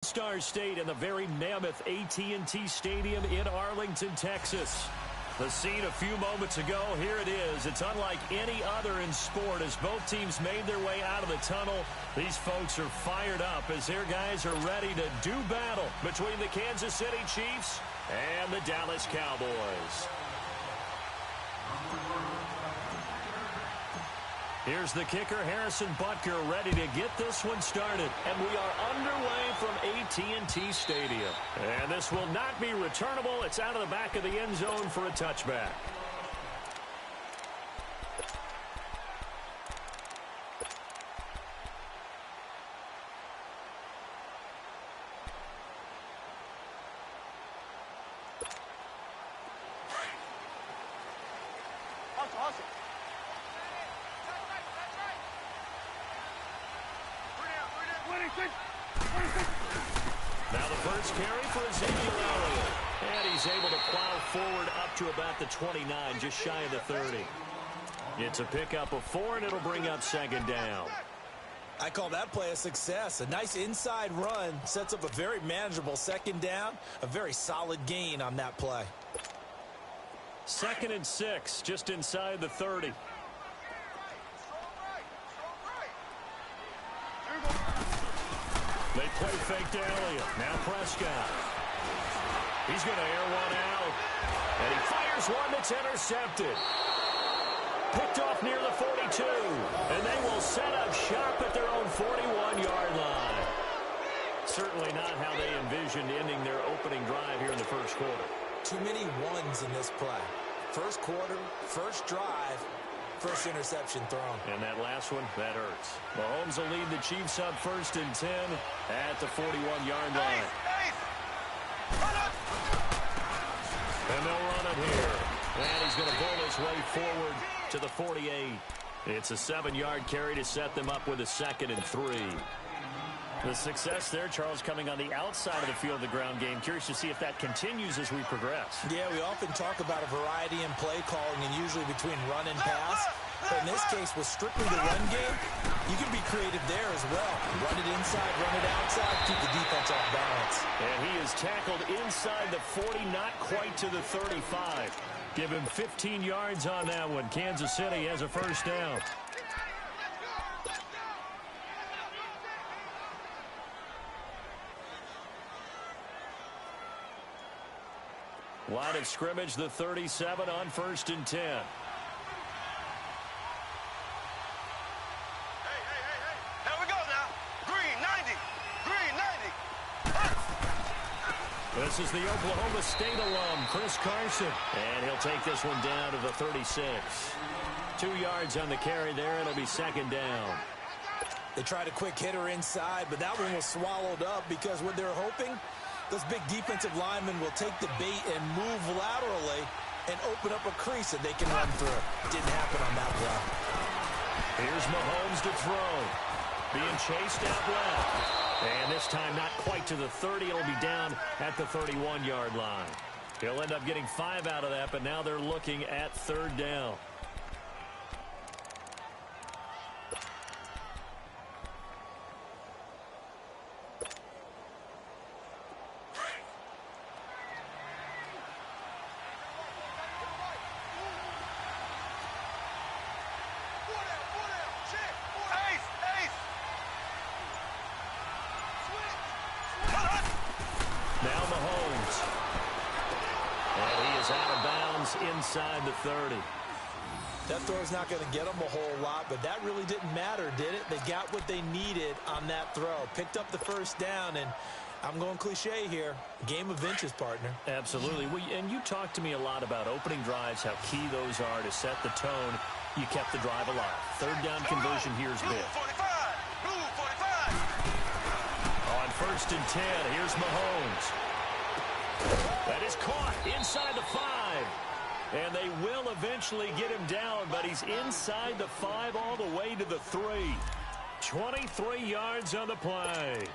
Star State and the very mammoth AT&T Stadium in Arlington, Texas. The scene a few moments ago, here it is. It's unlike any other in sport as both teams made their way out of the tunnel. These folks are fired up as their guys are ready to do battle between the Kansas City Chiefs and the Dallas Cowboys. Here's the kicker, Harrison Butker, ready to get this one started. And we are underway from AT&T Stadium. And this will not be returnable. It's out of the back of the end zone for a touchback. Now the first carry for Ezekiel Elliott. And he's able to plow forward up to about the 29, just shy of the 30. It's a pickup of 4, and it'll bring up second down. I call that play a success. A nice inside run sets up a very manageable second down. A very solid gain on that play. 2nd and 6, just inside the 30. They play fake to Elliott. Now Prescott. He's going to air one out. And he fires one that's intercepted. Picked off near the 42. And they will set up shop at their own 41-yard line. Certainly not how they envisioned ending their opening drive here in the first quarter. Too many ones in this play. First quarter, first drive, first interception thrown. And that last one, that hurts. Mahomes will lead the Chiefs up 1st and 10 at the 41-yard line. And they'll run it here. And he's going to pull his way forward to the 48. It's a 7-yard carry to set them up with a 2nd and 3. The success there, Charles, coming on the outside of the field of the ground game. Curious to see if that continues as we progress. Yeah, we often talk about a variety in play calling and usually between run and pass. But in this case, with strictly the run game, you can be creative there as well. Run it inside, run it outside, keep the defense off balance. And he is tackled inside the 40, not quite to the 35. Give him 15 yards on that one. Kansas City has a first down. Line of scrimmage, the 37 on 1st and 10. Hey. Here we go now. Green 90. Green 90. This is the Oklahoma State alum, Chris Carson. And he'll take this one down to the 36. 2 yards on the carry there. It'll be second down. They tried a quick hitter inside, but that one was swallowed up because what they're hoping, those big defensive linemen will take the bait and move laterally and open up a crease that they can run through. Didn't happen on that play. Here's Mahomes to throw. Being chased out left. And this time not quite to the 30. It'll be down at the 31-yard line. He'll end up getting 5 out of that, but now they're looking at 3rd down. Now Mahomes. And he is out of bounds inside the 30. That throw's not going to get them a whole lot, but that really didn't matter, did it? They got what they needed on that throw. Picked up the first down, and I'm going cliche here. Game of inches, partner. Absolutely. And you talked to me a lot about opening drives, how key those are to set the tone. You kept the drive alive. 3rd down conversion here's big. On 1st and 10, here's Mahomes. That is caught inside the 5. And they will eventually get him down, but he's inside the 5 all the way to the 3. 23 yards on the play.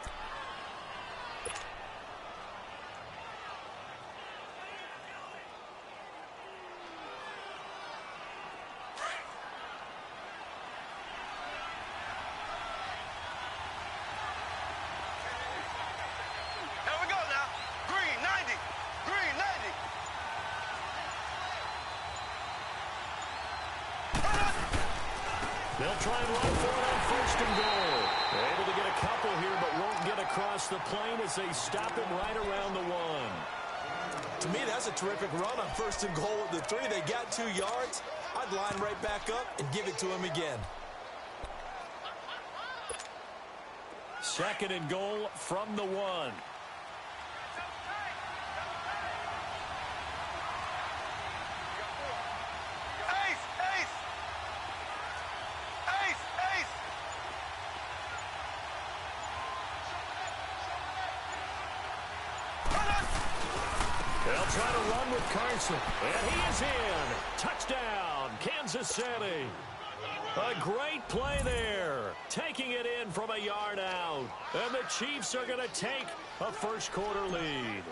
They'll try and run for it on first and goal. They're able to get a couple here, but won't get across the plane as they stop him right around the 1. To me, that's a terrific run on first and goal at the 3. They got 2 yards. I'd line right back up and give it to him again. Second and goal from the 1. They'll try to run with Carson. And he is in. Touchdown, Kansas City. A great play there. Taking it in from a yard out. And the Chiefs are going to take a first-quarter lead.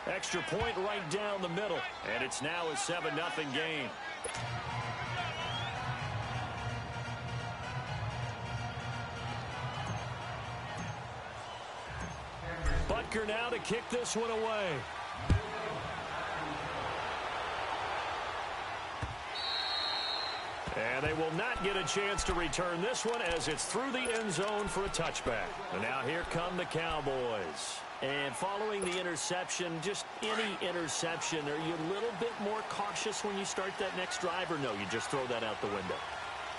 Extra point right down the middle. And it's now a 7-0 game. Butker now to kick this one away. And they will not get a chance to return this one as it's through the end zone for a touchback. And now here come the Cowboys. And following the interception, just any interception, are you a little bit more cautious when you start that next drive, or no, you just throw that out the window?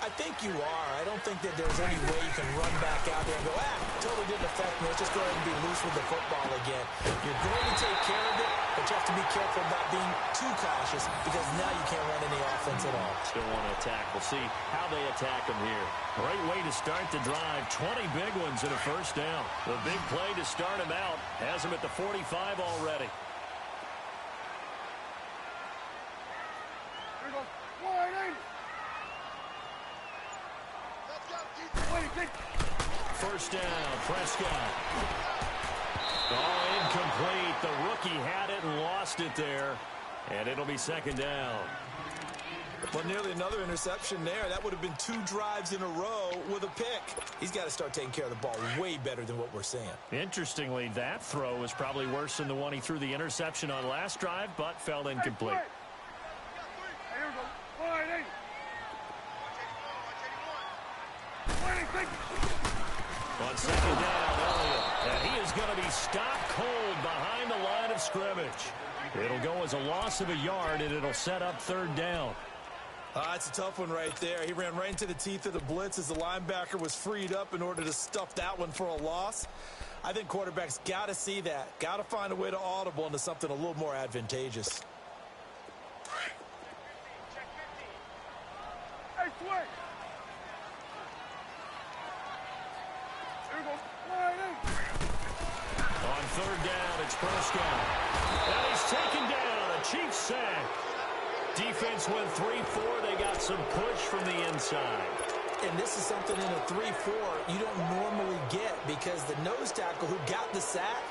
I think you are. I don't think that there's any way you can run back out there and go, totally didn't affect me. Let's just go ahead and be loose with the football again. You're going to take care of it, but you have to be careful about being too cautious because now you can't run any offense at all. Still want to attack. We'll see how they attack them here. Great way to start the drive. 20 big ones and a first down. The big play to start him out has him at the 45 already. First down, Prescott. Oh, incomplete. The rookie had it and lost it there. And it'll be second down. Well, nearly another interception there. That would have been 2 drives in a row with a pick. He's got to start taking care of the ball way better than what we're seeing. Interestingly, that throw was probably worse than the one he threw the interception on last drive, but fell incomplete. On second down, Elliott. And he is going to be stopped cold behind the line of scrimmage. It'll go as a loss of a yard, and it'll set up third down. It's a tough one right there. He ran right into the teeth of the blitz as the linebacker was freed up in order to stuff that one for a loss. I think quarterbacks got to see that. Got to find a way to audible into something a little more advantageous. On third down, it's Prescott. And he's taken down. A Chiefs sack. Defense went 3-4. They got some push from the inside. And this is something in a 3-4 you don't normally get because the nose tackle who got the sack,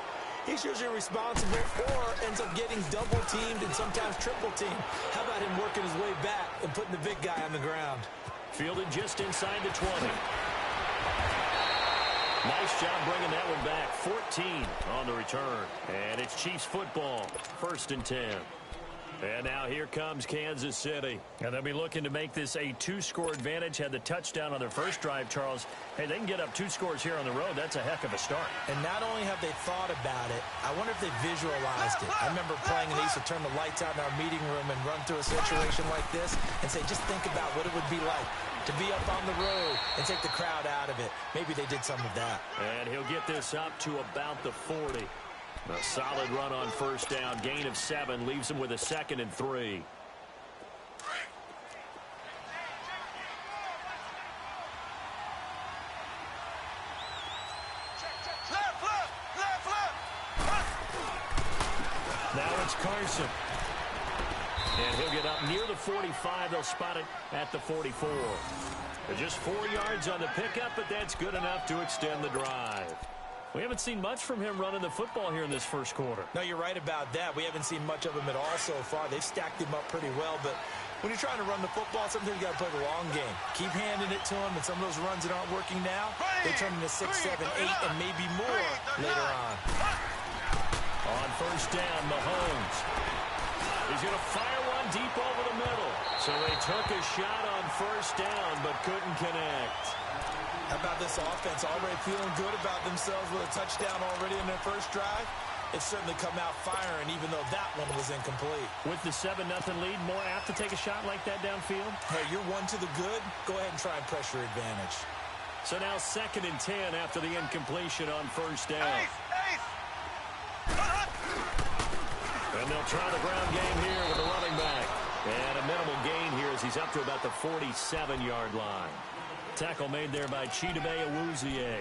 he's usually responsible or ends up getting double-teamed and sometimes triple-teamed. How about him working his way back and putting the big guy on the ground? Fielded just inside the 20. Nice job bringing that one back. 14 on the return. And it's Chiefs football. First and 10. And now here comes Kansas City. And they'll be looking to make this a 2-score advantage. Had the touchdown on their first drive, Charles. Hey, they can get up 2 scores here on the road. That's a heck of a start. And not only have they thought about it, I wonder if they visualized it. I remember playing and they used to turn the lights out in our meeting room and run through a situation like this and say, just think about what it would be like to be up on the road and take the crowd out of it. Maybe they did some of that. And he'll get this up to about the 40. A solid run on first down. Gain of 7 leaves him with a 2nd and 3. Now it's Carson. And he'll get up near the 45. They'll spot it at the 44. Just 4 yards on the pickup, but that's good enough to extend the drive. We haven't seen much from him running the football here in this first quarter. No, you're right about that. We haven't seen much of him at all so far. They've stacked him up pretty well, but when you're trying to run the football, sometimes you got to play the long game. Keep handing it to him, and some of those runs that aren't working now, they turn into 6, 7, 8, and maybe more later on. On first down, Mahomes. He's going to fire one deep over the middle. So they took a shot on first down, but couldn't connect. How about this offense? Already feeling good about themselves with a touchdown already in their first drive. It's certainly come out firing, even though that one was incomplete. With the 7-0 lead, more apt to take a shot like that downfield? Hey, you're one to the good. Go ahead and try and pressure advantage. So now 2nd and 10 after the incompletion on first down. And they'll try the ground game here with the running back. And a minimal gain here as he's up to about the 47-yard line. Tackle made there by Chidobe Awuzie.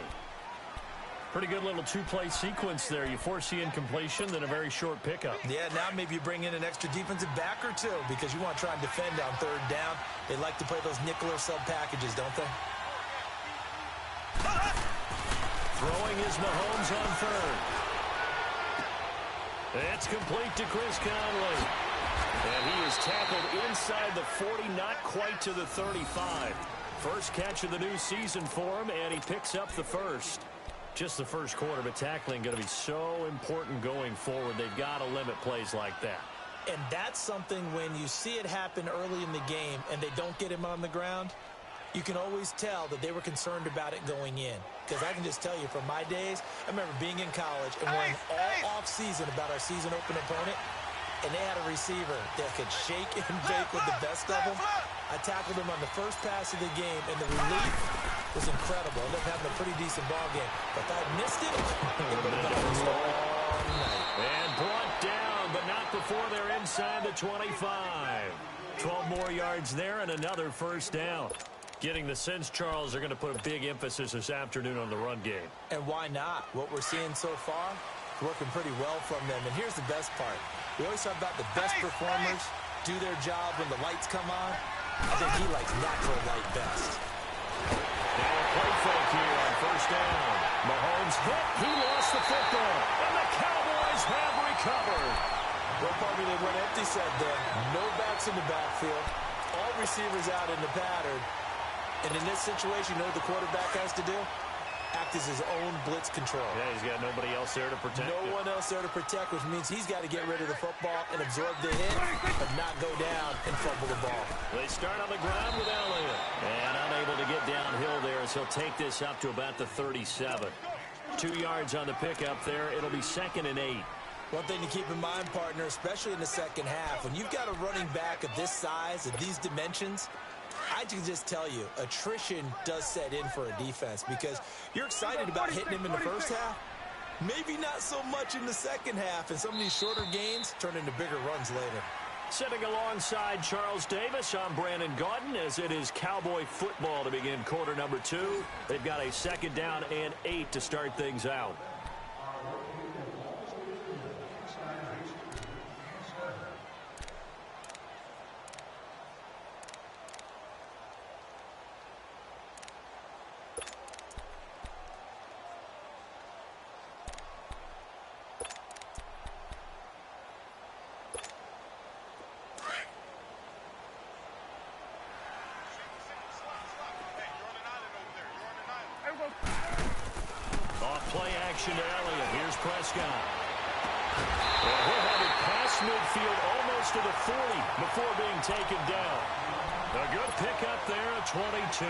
Pretty good little two-play sequence there. You force the incompletion, then a very short pickup. Yeah, now maybe you bring in an extra defensive back or two because you want to try and defend on 3rd down. They like to play those nickel or sub packages, don't they? Throwing is Mahomes on 3rd. It's complete to Chris Conley. And he is tackled inside the 40, not quite to the 35. First catch of the new season for him, and he picks up the first. Just the first quarter, but tackling going to be so important going forward. They've got to limit plays like that. And that's something when you see it happen early in the game and they don't get him on the ground, you can always tell that they were concerned about it going in. Because I can just tell you from my days, I remember being in college and worrying all off-season about our season open opponent, and they had a receiver that could shake and bake with the best of them. I tackled him on the first pass of the game, and the relief was incredible. Ended up having a pretty decent ball game. But if I had missed it, it would have been a long night. And brought down, but not before they're inside the 25. 12 more yards there and another first down. Getting the sense, Charles, are going to put a big emphasis this afternoon on the run game. And why not? What we're seeing so far, working pretty well from them. And here's the best part. We always talk about the best performers do their job when the lights come on. I think he likes natural light best. Now a play fake here on first down. Mahomes hit. He lost the football. And the Cowboys have recovered. Well, probably they went empty set there. No backs in the backfield. All receivers out in the pattern. And in this situation, you know what the quarterback has to do? Act as his own blitz control. Yeah, he's got nobody else there to protect No one else there to protect, which means he's got to get rid of the football and absorb the hit, but not go down and fumble the ball. They start on the ground with Elliott. And unable to get downhill there as he'll take this up to about the 37. 2 yards on the pickup there. It'll be 2nd and 8. One thing to keep in mind, partner, especially in the second half, when you've got a running back of this size, of these dimensions, I can just tell you, attrition does set in for a defense because you're excited about hitting him in the first half. Maybe not so much in the second half, and some of these shorter gains turn into bigger runs later. Sitting alongside Charles Davis, I'm Brandon Gaudin as it is Cowboy football to begin quarter number 2. They've got a 2nd down and 8 to start things out. Play action to Elliott. Here's Prescott. Well, he'll have it past midfield almost to the 40 before being taken down. A good pickup there at 22.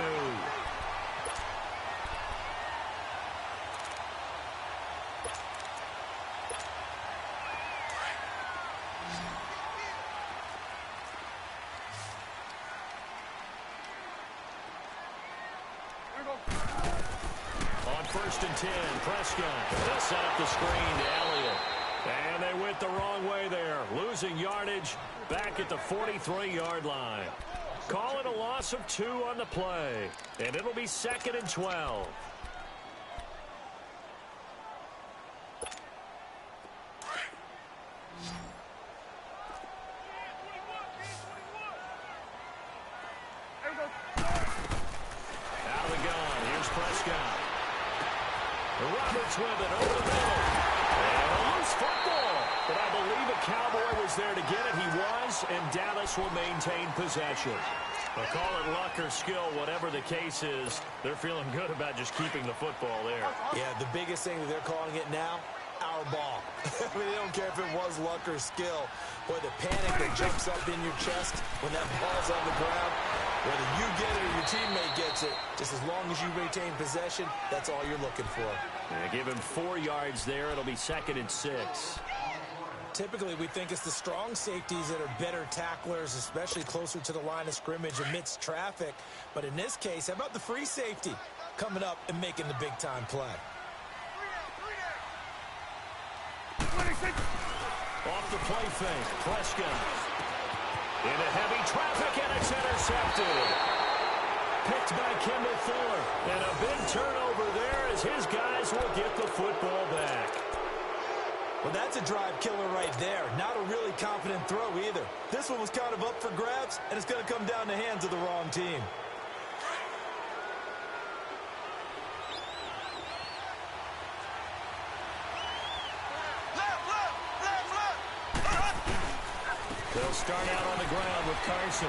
On 1st and 10, Prescott. They'll set up the screen to Elliott. And they went the wrong way there. Losing yardage back at the 43-yard line. Call it a loss of 2 on the play. And it'll be 2nd and 12. Out of the gun. Here's Prescott. Roberts with it over the middle. And a loose football. But I believe a Cowboy was there to get it. He was, and Dallas will maintain possession. But call it luck or skill, whatever the case is, they're feeling good about just keeping the football there. Yeah, the biggest thing that they're calling it now, our ball. I mean, they don't care if it was luck or skill. Boy, the panic that jumps up in your chest when that ball's on the ground, whether you get it or your teammate gets it, just as long as you retain possession, that's all you're looking for. Give him 4 yards there. It'll be 2nd and 6. Typically, we think it's the strong safeties that are better tacklers, especially closer to the line of scrimmage amidst traffic. But in this case, how about the free safety coming up and making the big-time play? Off the play fake, Prescott. Into heavy traffic, and it's intercepted. Picked by Kendall Fuller. And a big turnover there as his guys will get the football back. Well, that's a drive killer right there. Not a really confident throw either. This one was kind of up for grabs, and it's going to come down the hands of the wrong team. They'll start out on the ground with Carson.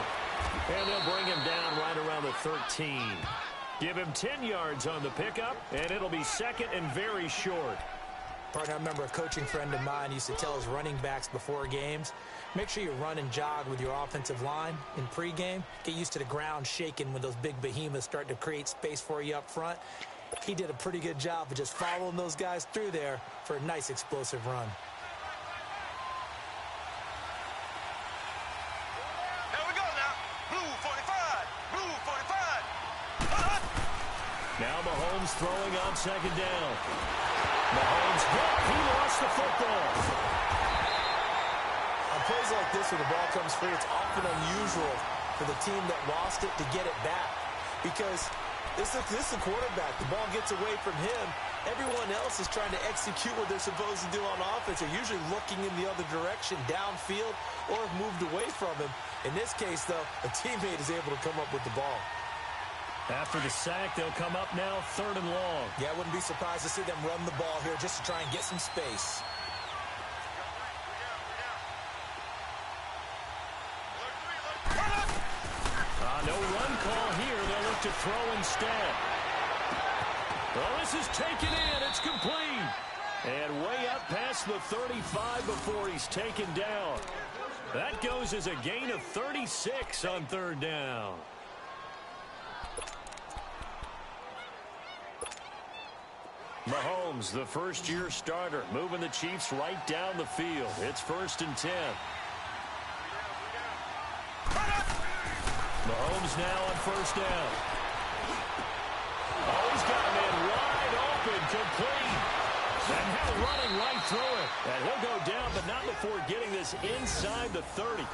And they'll bring him down right around the 13. Give him 10 yards on the pickup, and it'll be 2nd and very short. Partner, I remember a coaching friend of mine used to tell his running backs before games, make sure you run and jog with your offensive line in pregame. Get used to the ground shaking when those big behemoths start to create space for you up front. He did a pretty good job of just following those guys through there for a nice explosive run. Here we go now. Blue 45. Blue 45. Now Mahomes throwing on 2nd down. Mahomes hit. He lost the football. On plays like this where the ball comes free, it's often unusual for the team that lost it to get it back. Because this is the quarterback. The ball gets away from him. Everyone else is trying to execute what they're supposed to do on offense. They're usually looking in the other direction, downfield, or have moved away from him. In this case, though, a teammate is able to come up with the ball. After the sack, they'll come up now 3rd and long. Yeah, I wouldn't be surprised to see them run the ball here just to try and get some space. No run call here. They'll look to throw instead. Well, this is taken in. It's complete. And way up past the 35 before he's taken down. That goes as a gain of 36 on 3rd down. Mahomes, the first-year starter, moving the Chiefs right down the field. It's 1st and 10. Mahomes now on 1st down. Oh, he's got a man wide open, complete. And now running right through it. And he'll go down, but not before getting this inside the 30.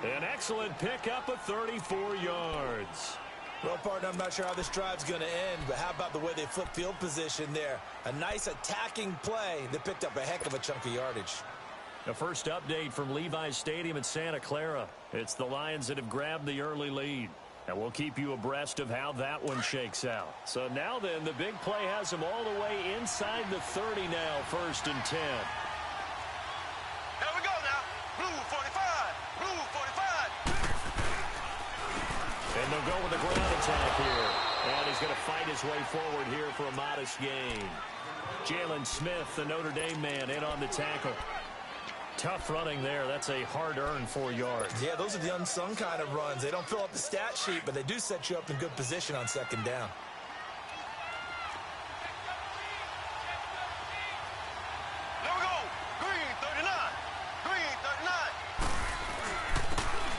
An excellent pickup of 34 yards. Well, partner, I'm not sure how this drive's going to end, but how about the way they flip field position there? A nice attacking play that picked up a heck of a chunk of yardage. The first update from Levi's Stadium in Santa Clara. It's the Lions that have grabbed the early lead. And we'll keep you abreast of how that one shakes out. So now then, the big play has them all the way inside the 30 now, 1st and 10. Here we go now. Blue 45. Blue 45. And they'll go with the ground attack here. And he's going to fight his way forward here for a modest gain. Jalen Smith, the Notre Dame man, in on the tackle. Tough running there. That's a hard-earned 4 yards. Yeah, those are the unsung kind of runs. They don't fill up the stat sheet, but they do set you up in good position on 2nd down. Here we go. Green 39. Green 39.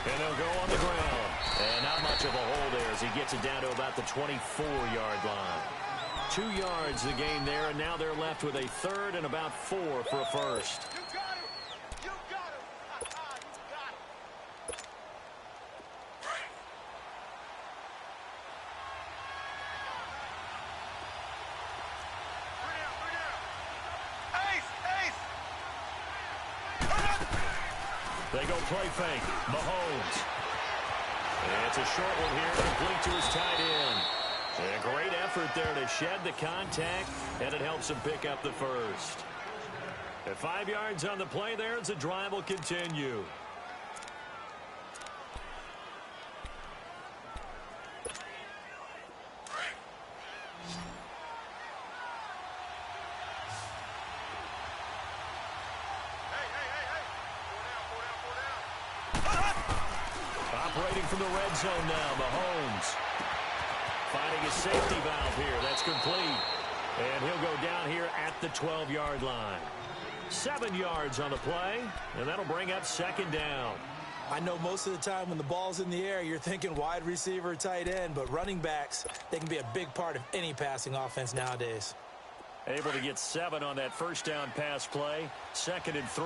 And they'll go on the ground. And not much of a hole there as he gets it down to about the 24-yard line. 2 yards the gain there, and now they're left with a 3rd and about 4 for a first. You got him. You got him. You got him. They go play fake. Mahomes. And it's a short one here, complete to his tight end. And a great effort there to shed the contact, and it helps him pick up the first. At 5 yards on the play there, as the drive will continue. operating from the red zone now. Mahomes finding a safety valve here. That's complete. And he'll go down here at the 12-yard line. 7 yards on the play, and that'll bring up second down. I know most of the time when the ball's in the air, you're thinking wide receiver, tight end, but running backs, they can be a big part of any passing offense nowadays. Able to get 7 on that first down pass play. 2nd and 3.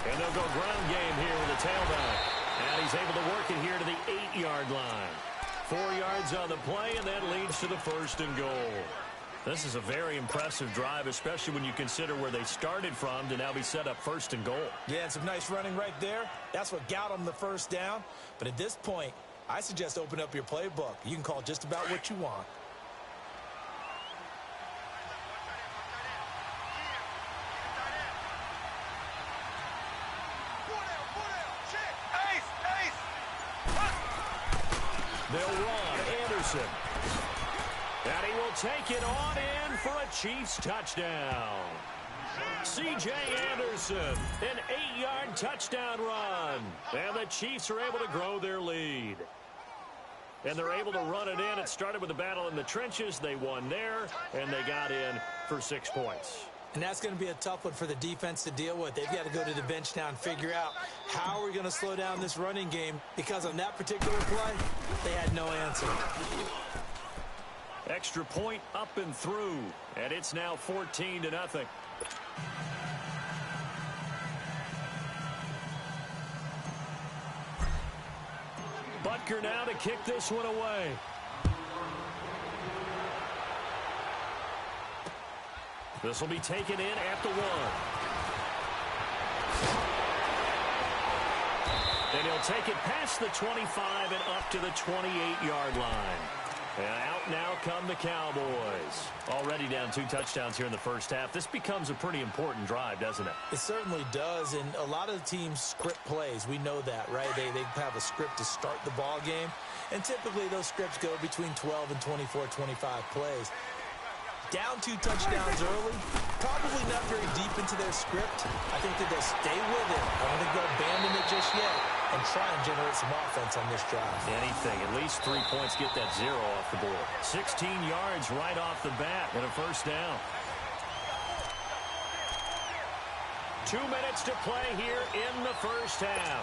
And they'll go ground game here with a tailback. And he's able to work it here to the 8-yard line. 4 yards on the play, and that leads to the 1st and goal. This is a very impressive drive, especially when you consider where they started from to now be set up 1st and goal. Yeah, and some nice running right there. That's what got them the first down. But at this point, I suggest open up your playbook. You can call just about what you want. They'll run Anderson. And he will take it on in for a Chiefs touchdown. C.J. Anderson, an 8-yard touchdown run. And the Chiefs are able to grow their lead. And they're able to run it in. It started with a battle in the trenches. They won there, and they got in for 6 points. And that's going to be a tough one for the defense to deal with. They've got to go to the bench now and figure out how we're going to slow down this running game, because on that particular play, they had no answer. Extra point up and through, and it's now 14-0. Butker now to kick this one away. This will be taken in at the 1. And he'll take it past the 25 and up to the 28-yard line. And out now come the Cowboys. Already down 2 touchdowns here in the first half. This becomes a pretty important drive, doesn't it? It certainly does, and a lot of the teams script plays. We know that, right? They have a script to start the ball game, and typically those scripts go between 12 and 24, 25 plays. Down 2 touchdowns early, probably not very deep into their script. I think that they'll stay with it. I don't think they'll abandon it just yet and try and generate some offense on this drive. Anything. At least 3 points, get that 0 off the board. 16 yards right off the bat and a first down. 2 minutes to play here in the first half.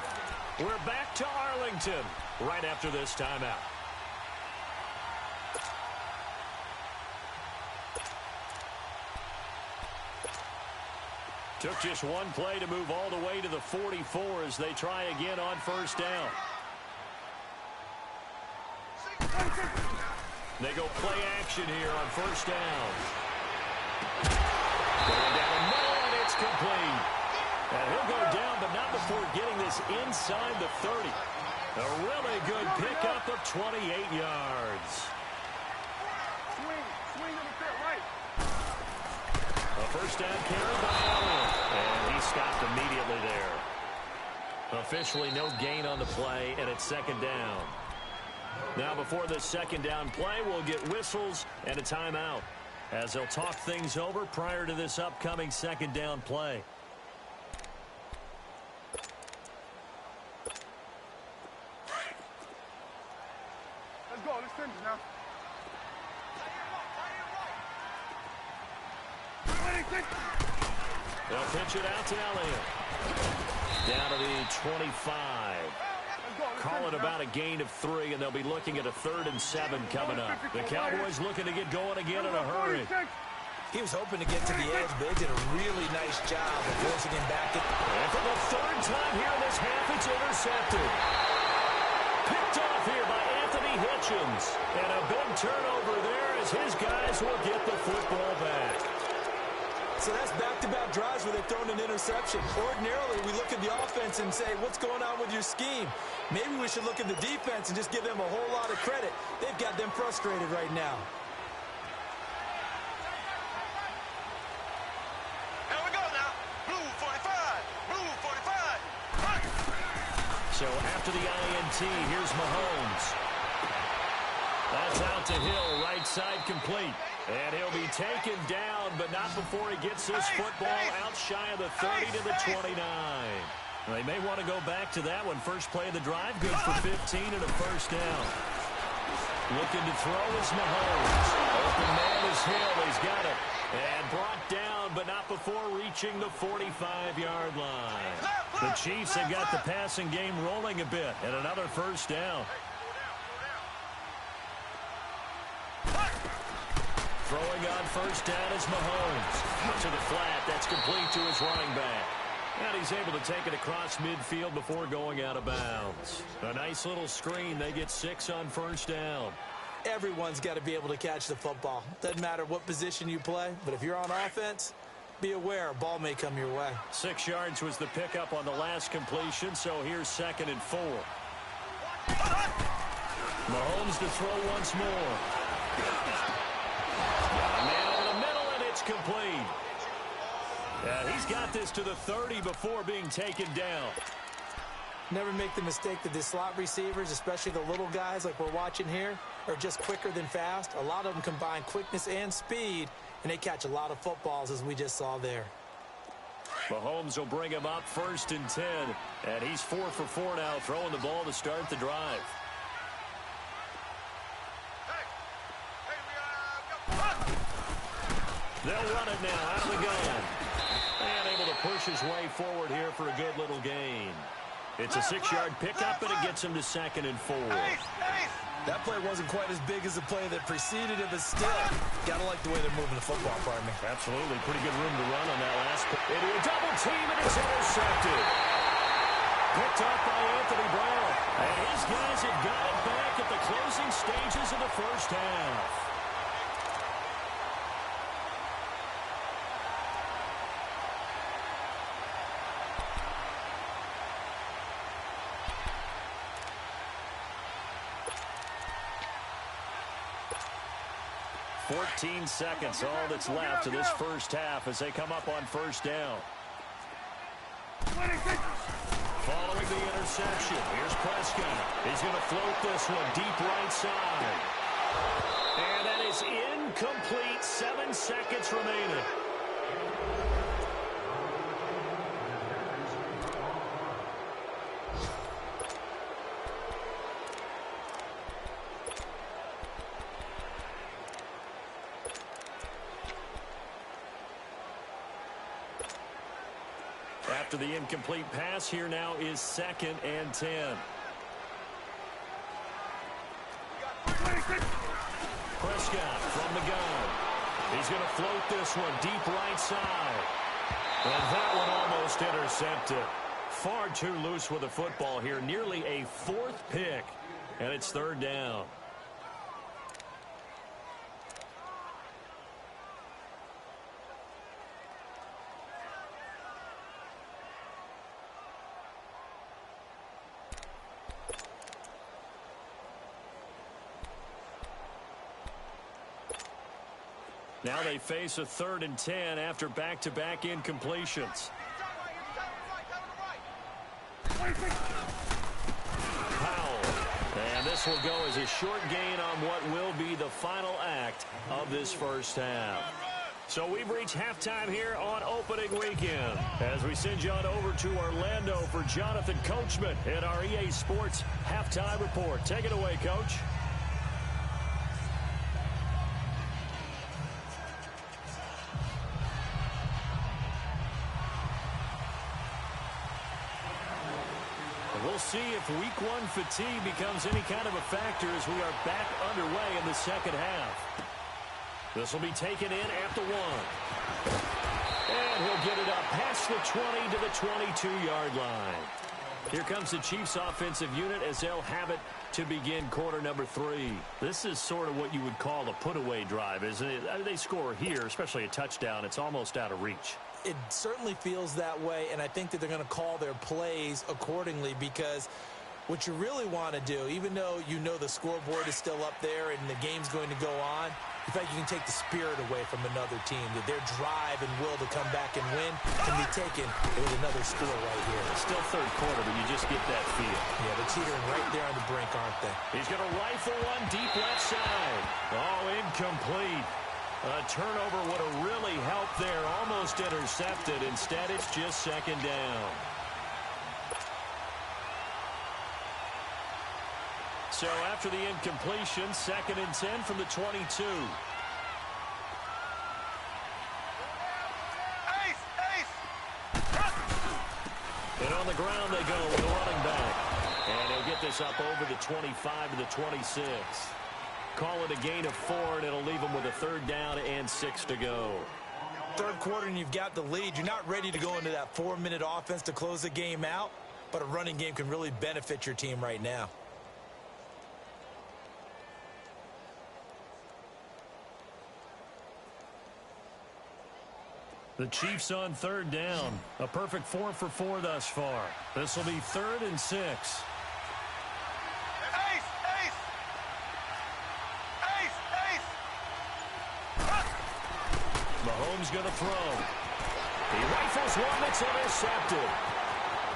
We're back to Arlington right after this timeout. Took just 1 play to move all the way to the 44 as they try again on first down. They go play action here on first down. Going down the middle, and it's complete. And he'll go down, but not before getting this inside the 30. A really good pickup of 28 yards. Swing on the fit right. A first down carry by Allen. And he stopped immediately there. Officially no gain on the play, and it's second down. Now before this second down play, we'll get whistles and a timeout as they'll talk things over prior to this upcoming second down play. Let's go. Let's finish now. They'll pitch it out to Elliott. Down to the 25. Call it about a gain of 3, and they'll be looking at a 3rd and 7 coming up. The Cowboys looking to get going again in a hurry. He was hoping to get to the edge, but they did a really nice job of forcing him back. And for the 3rd time here in this half, it's intercepted. Picked off here by Anthony Hitchens. And a big turnover there as his guys will get the football back. So that's back-to-back drives where they've thrown an interception. Ordinarily, we look at the offense and say, what's going on with your scheme? Maybe we should look at the defense and just give them a whole lot of credit. They've got them frustrated right now. Here we go now. Blue 45. Blue 45. So after the INT, here's Mahomes. That's out to Hill, right side complete. And he'll be taken down, but not before he gets this football out shy of the 30 to the 29. They may want to go back to that one. First play of the drive, good for 15 and a first down. Looking to throw is Mahomes. Open man is Hill. He's got it. And brought down, but not before reaching the 45-yard line. The Chiefs have got the passing game rolling a bit, and another first down. Throwing on first down is Mahomes. To the flat, that's complete to his running back. And he's able to take it across midfield before going out of bounds. A nice little screen. They get 6 on first down. Everyone's got to be able to catch the football. Doesn't matter what position you play, but if you're on offense, be aware a ball may come your way. 6 yards was the pickup on the last completion, so here's 2nd and 4. Mahomes to throw once more. Got a man over the middle, and it's complete. He's got this to the 30 before being taken down. Never make the mistake that the slot receivers, especially the little guys like we're watching here, are just quicker than fast. A lot of them combine quickness and speed, and they catch a lot of footballs, as we just saw there. Mahomes will bring him up 1st and 10, and he's 4 for 4 now, throwing the ball to start the drive. They'll run it now out of the gun. And able to push his way forward here for a good little gain. It's a 6-yard pickup, and it gets him to 2nd and 4. That play wasn't quite as big as the play that preceded it, but still, gotta like the way they're moving the football, pardon me. Absolutely. Pretty good room to run on that last play. Into a double team, and it's intercepted. Picked up by Anthony Brown. And his guys have got it back at the closing stages of the first half. Fourteen seconds, all that's left to this first half as they come up on first down. Following the interception, here's Prescott. He's going to float this one deep right side. And that is incomplete. 7 seconds remaining. After the incomplete pass, here now is 2nd and 10. Prescott from the gun. He's going to float this one deep right side. And that one almost intercepted. Far too loose with the football here. Nearly a 4th pick. And it's 3rd down. Now they face a 3rd and 10 after back-to-back incompletions. Powell. And this will go as a short gain on what will be the final act of this first half. So we've reached halftime here on opening weekend as we send you on over to Orlando for Jonathan Coachman in our EA Sports Halftime Report. Take it away, Coach. We'll see if week 1 fatigue becomes any kind of a factor as we are back underway in the second half. This will be taken in at the 1. And he'll get it up past the 20 to the 22-yard line. Here comes the Chiefs offensive unit as they'll have it to begin quarter number 3. This is sort of what you would call a put-away drive, isn't it? They score here, especially a touchdown. It's almost out of reach. It certainly feels that way, and I think that they're going to call their plays accordingly because what you really want to do, even though you know the scoreboard is still up there and the game's going to go on, In fact, you can take the spirit away from another team, that their drive and will to come back and win can be taken with another score right here. It's still third quarter, but you just get that feel. Yeah, they're teetering right there on the brink, aren't they? He's going to rifle one deep left side. Oh, incomplete. A turnover would have really helped there. Almost intercepted. Instead, it's just second down. So after the incompletion, 2nd and 10 from the 22. And on the ground they go with the running back. And he'll get this up over the 25 to the 26. Call it a gain of 4, and it'll leave him with a 3rd down and 6 to go. Third quarter, and you've got the lead. You're not ready to go into that 4-minute offense to close the game out, but a running game can really benefit your team right now. The Chiefs on 3rd down. A perfect 4 for 4 thus far. This will be 3rd and 6. Mahomes going to throw. He rifles one that's intercepted.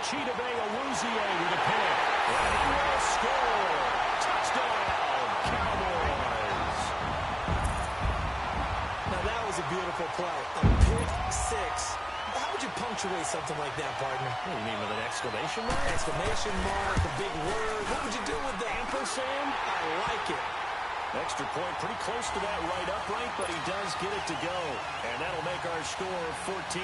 Chidobe Awuzie with a pick. And he will score. Touchdown, Cowboys. Now that was a beautiful play. A pick 6. How would you punctuate something like that, partner? What do you mean, with an exclamation mark? Exclamation mark, a big word. What would you do with that? Ampersand? I like it. Extra point pretty close to that right upright, but he does get it to go. And that'll make our score 14-7.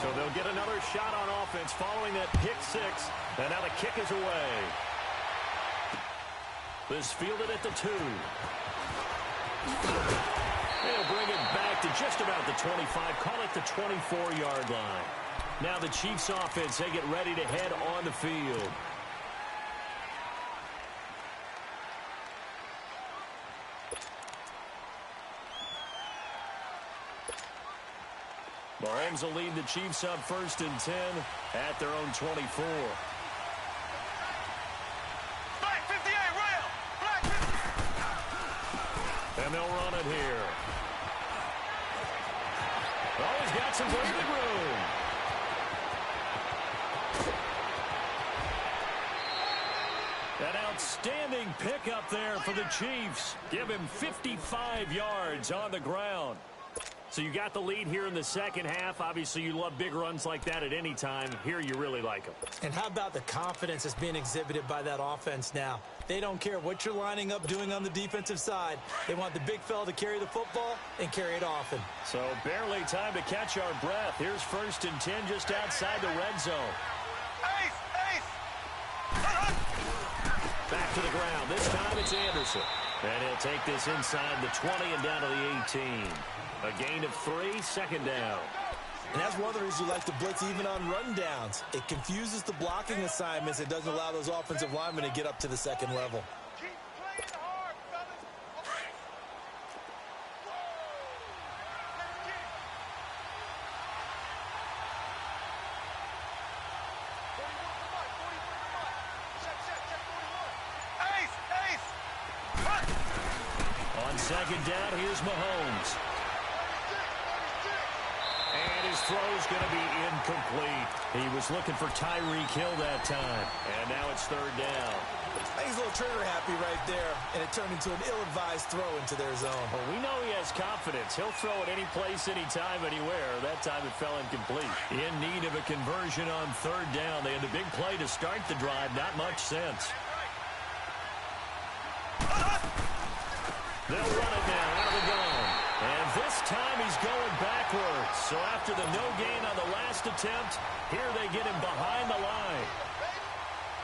So they'll get another shot on offense following that pick 6. And now the kick is away. This fielded at the 2. They'll bring it back to just about the 25. Call it the 24-yard line. Now the Chiefs offense, they get ready to head on the field. Mahomes will lead the Chiefs up 1st and 10 at their own 24. Black 58, rail. Black 50. And they'll run it here. Oh, he's got some breathing room. An outstanding pickup there for the Chiefs. Give him 55 yards on the ground. So you got the lead here in the second half. Obviously, you love big runs like that at any time. Here, you really like them. And how about the confidence that's being exhibited by that offense now? They don't care what you're lining up doing on the defensive side. They want the big fella to carry the football and carry it often. So barely time to catch our breath. Here's 1st and 10 just outside the red zone. Back to the ground. This time it's Anderson. And he'll take this inside the 20 and down to the 18. A gain of 3, 2nd down. And that's one of the reasons you like to blitz even on rundowns. It confuses the blocking assignments. It doesn't allow those offensive linemen to get up to the second level. Keep playing hard, fellas. On 2nd down, here's Mahomes. And his throw's going to be incomplete. He was looking for Tyreek Hill that time. And now it's 3rd down. I think he's a little trigger happy right there, and it turned into an ill-advised throw into their zone. Well, we know he has confidence. He'll throw it any place, anytime, anywhere. That time it fell incomplete. In need of a conversion on 3rd down. They had a big play to start the drive. Not much sense. They'll run it now out of the gun. And this time he's going backwards. So after the no gain on the last attempt, here they get him behind the line.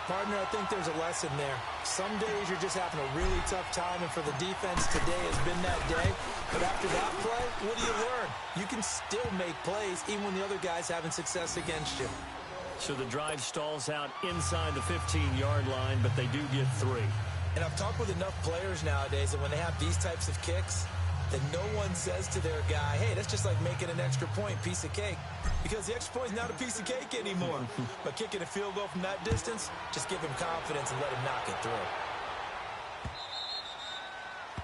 Partner, I think there's a lesson there. Some days you're just having a really tough time, and for the defense, today has been that day. But after that play, what do you learn? You can still make plays even when the other guy's having success against you. So the drive stalls out inside the 15-yard line, but they do get 3. And I've talked with enough players nowadays that when they have these types of kicks, then no one says to their guy, hey, that's just like making an extra point, piece of cake. Because the extra point is not a piece of cake anymore. But kicking a field goal from that distance, just give him confidence and let him knock it through.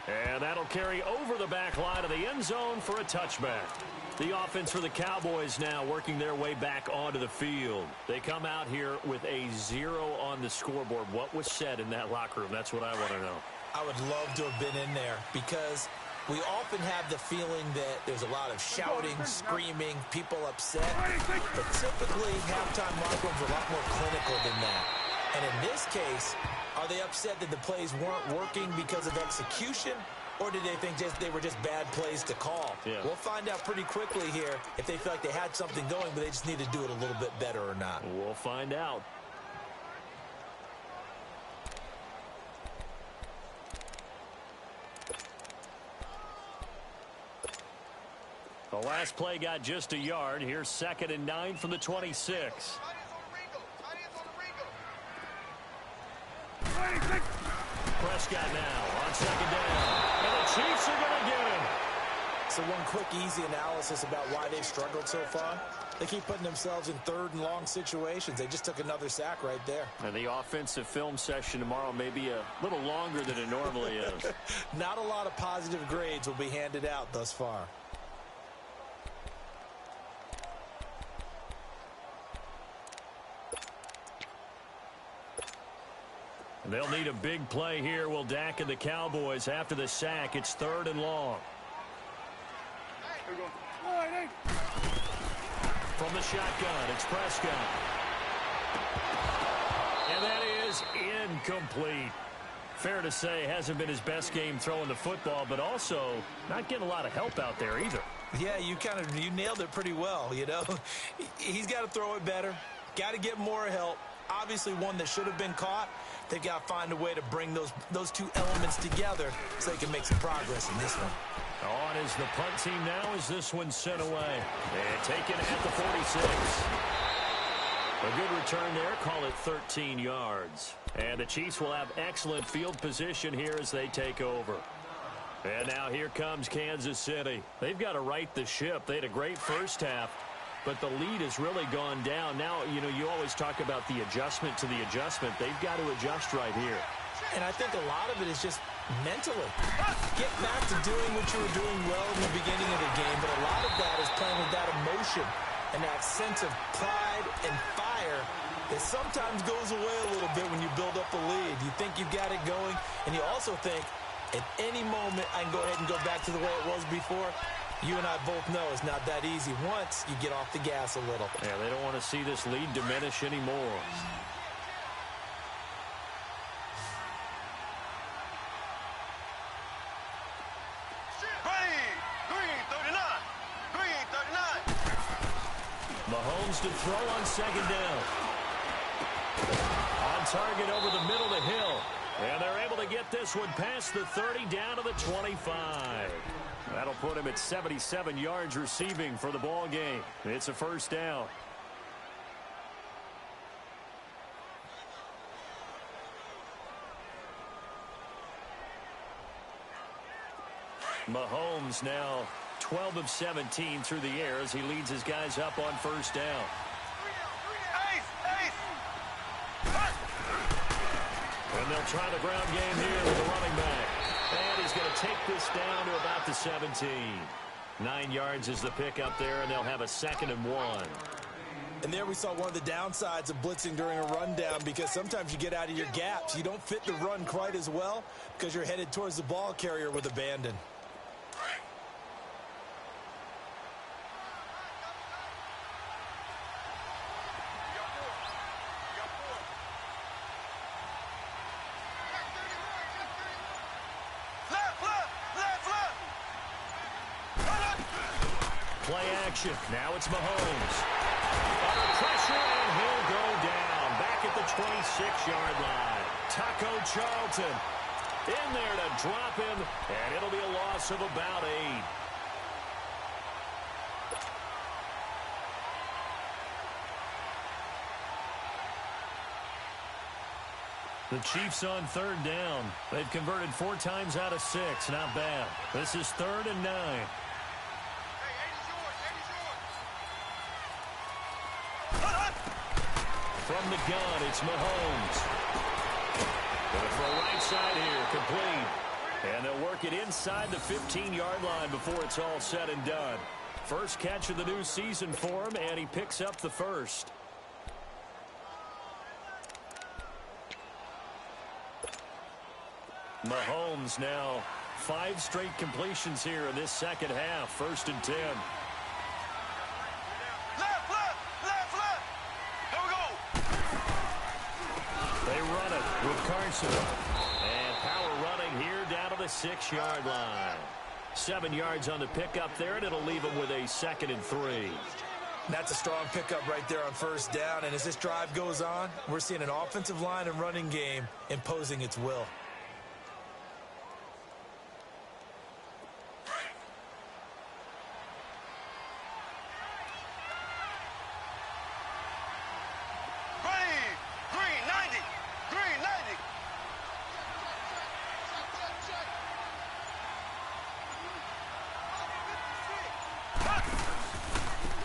And that'll carry over the back line of the end zone for a touchback. The offense for the Cowboys now working their way back onto the field. They come out here with a 0 on the scoreboard. What was said in that locker room? That's what I want to know. I would love to have been in there because we often have the feeling that there's a lot of shouting, screaming, people upset. But typically, halftime locker rooms are a lot more clinical than that. And in this case, are they upset that the plays weren't working because of execution? Or did they think they were just bad plays to call? Yeah. We'll find out pretty quickly here if they feel like they had something going, but they just need to do it a little bit better or not. We'll find out. The last play got just a yard. Here's 2nd and 9 from the 26. Prescott now on 2nd down. And the Chiefs are going to get him. So one quick, easy analysis about why they've struggled so far. They keep putting themselves in 3rd and long situations. They just took another sack right there. And the offensive film session tomorrow may be a little longer than it normally is. Not a lot of positive grades will be handed out thus far. They'll need a big play here. Will Dak and the Cowboys after the sack. It's 3rd and long. From the shotgun, it's Prescott. And that is incomplete. Fair to say, hasn't been his best game throwing the football, but also not getting a lot of help out there either. Yeah, you nailed it pretty well, you know. He's got to throw it better. Got to get more help. Obviously one that should have been caught. They've got to find a way to bring those two elements together so they can make some progress in this one. On is the punt team now as this one's sent away. And taken at the 46. A good return there. Call it 13 yards. And the Chiefs will have excellent field position here as they take over. And now here comes Kansas City. They've got to right the ship. They had a great first half, but the lead has really gone down. Now, you know, you always talk about the adjustment to the adjustment. They've got to adjust right here. And I think a lot of it is just mentally. Get back to doing what you were doing well in the beginning of the game, but a lot of that is playing with that emotion and that sense of pride and fire that sometimes goes away a little bit when you build up a lead. You think you've got it going, and you also think at any moment I can go ahead and go back to the way it was before. You and I both know it's not that easy once you get off the gas a little. Yeah, they don't want to see this lead diminish anymore. Mahomes to throw on 2nd down. On target over the middle of the hill. And they're able to get this one past the 30 down to the 25. That'll put him at 77 yards receiving for the ball game. It's a 1st down. Mahomes now 12 of 17 through the air as he leads his guys up on 1st down. And they'll try the ground game here with the running back. And he's going to take this down to about the 17. 9 yards is the pick up there, and they'll have a 2nd and 1. And there we saw one of the downsides of blitzing during a rundown, because sometimes you get out of your gaps. You don't fit the run quite as well because you're headed towards the ball carrier with abandon. Play action. Now it's Mahomes. Under pressure, and he'll go down. Back at the 26-yard line. Taco Charlton in there to drop him, and it'll be a loss of about 8. The Chiefs on third down. They've converted 4 times out of 6. Not bad. This is 3rd and 9. From the gun, it's Mahomes. Going for a right side here, complete. And they'll work it inside the 15-yard line before it's all said and done. First catch of the new season for him, and he picks up the first. Mahomes now 5 straight completions here in this second half. 1st and 10. Left, left, left, left. Here we go. They run it with Carson. And power running here down to the 6-yard line. 7 yards on the pickup there, and it'll leave them with a 2nd and 3. That's a strong pickup right there on 1st down. And as this drive goes on, we're seeing an offensive line and running game imposing its will.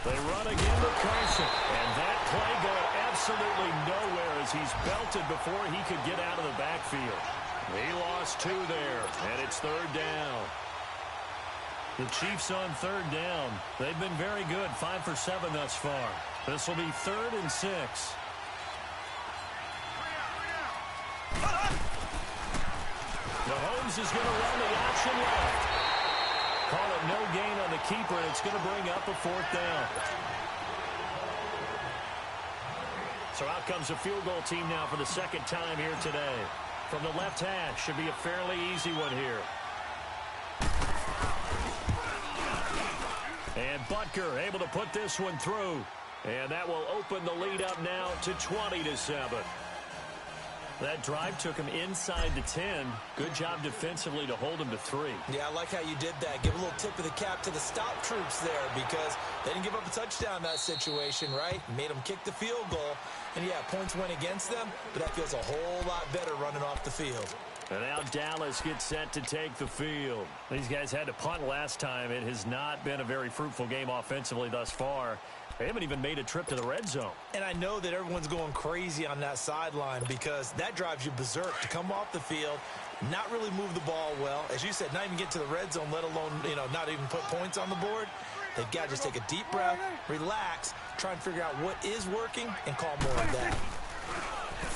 They run again with Carson. And that play going absolutely nowhere as he's belted before he could get out of the backfield. He lost 2 there, and it's 3rd down. The Chiefs on 3rd down. They've been very good, 5 for 7 thus far. This will be 3rd and 6. Mahomes is going to run the option left. Call it no gain on the keeper, and it's going to bring up a 4th down. So out comes the field goal team now for the 2nd time here today. From the left hash, should be a fairly easy one here. And Butker able to put this one through. And that will open the lead up now to 20-7. That drive took him inside the 10. Good job defensively to hold him to 3. Yeah, I like how you did that. Give a little tip of the cap to the stop troops there because they didn't give up a touchdown in that situation, right? Made them kick the field goal. And, yeah, points went against them, but that feels a whole lot better running off the field. And now Dallas gets set to take the field. These guys had to punt last time. It has not been a very fruitful game offensively thus far. They haven't even made a trip to the red zone. And I know that everyone's going crazy on that sideline because that drives you berserk to come off the field, not really move the ball well. As you said, not even get to the red zone, let alone, not even put points on the board. They've got to just take a deep breath, relax, try and figure out what is working, and call more of that.